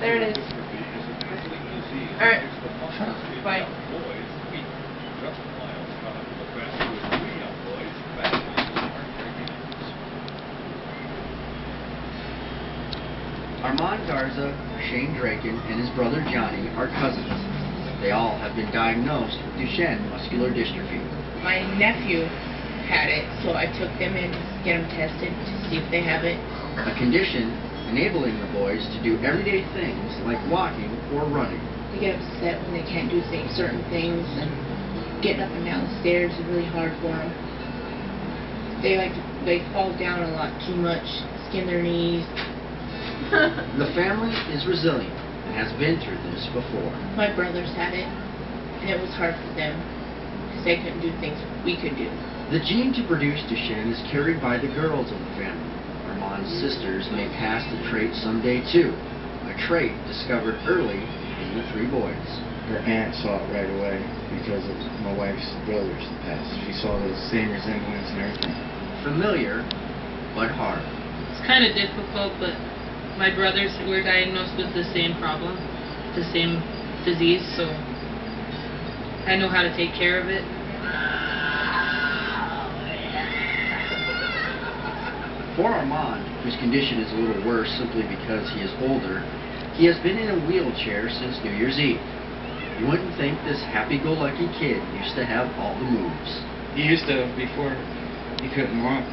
There it is. Alright. Bye. Armand Garza, Shane Draken, and his brother Johnny are cousins. They all have been diagnosed with Duchenne muscular dystrophy. My nephew had it, so I took them in to get them tested to see if they have it. A condition enabling the boys to do everyday things like walking or running. They get upset when they can't do certain things, and getting up and down the stairs is really hard for them. They fall down a lot too much, skin their knees. The family is resilient and has been through this before. My brothers had it, and it was hard for them because they couldn't do things we could do. The gene to produce Duchenne is carried by the girls of the family. Armand's sisters may pass the trait someday too, a trait discovered early in the three boys. Her aunt saw it right away because of my wife's brothers passed. She saw the same resemblance and everything. Familiar, but hard. It's kind of difficult, but my brothers were diagnosed with the same problem, the same disease, so I know how to take care of it. For Armand, whose condition is a little worse simply because he is older, he has been in a wheelchair since New Year's Eve. You wouldn't think this happy-go-lucky kid used to have all the moves. He used to, before he couldn't walk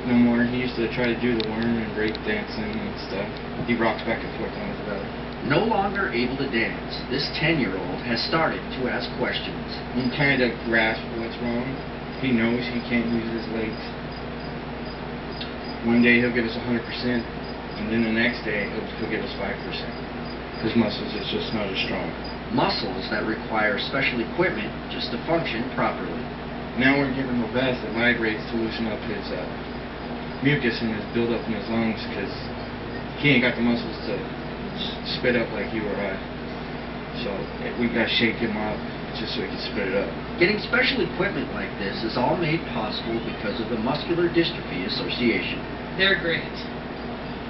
no more, he used to try to do the worm and break dancing and stuff. He rocks back and forth on his belly. No longer able to dance, this 10-year-old has started to ask questions. He kind of grasps what's wrong. He knows he can't use his legs. One day he'll give us 100%, and then the next day he'll give us 5%. His muscles is just not as strong. Muscles that require special equipment just to function properly. Now we're giving him a vest that vibrates to loosen up his mucus and his buildup in his lungs, because he ain't got the muscles to spit up like you or I. So we got to shake him up just so he can spit it up. Getting special equipment like this is all made possible because of the Muscular Dystrophy Association. They're great.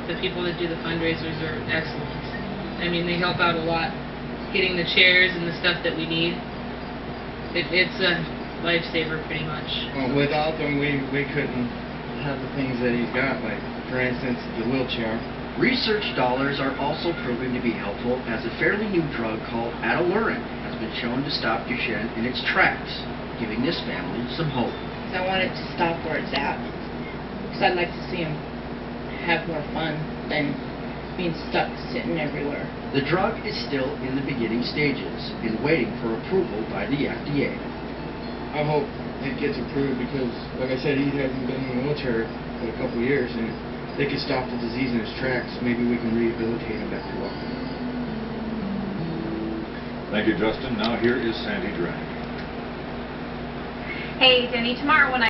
The people that do the fundraisers are excellent. I mean, they help out a lot. Getting the chairs and the stuff that we need, it's a lifesaver pretty much. Well, without them, we couldn't have the things that he's got, like, for instance, the wheelchair. Research dollars are also proving to be helpful, as a fairly new drug called Adalurin has been shown to stop Duchenne in its tracks, giving this family some hope. I want it to stop where it's at, because I'd like to see them have more fun than being stuck sitting everywhere. The drug is still in the beginning stages and waiting for approval by the FDA. I hope it gets approved because, like I said, he hasn't been in a wheelchair for a couple of years, and they could stop the disease in its tracks. Maybe we can rehabilitate him back to walking. Thank you, Justin. Now here is Sandy Drake. Hey, Denny, tomorrow when I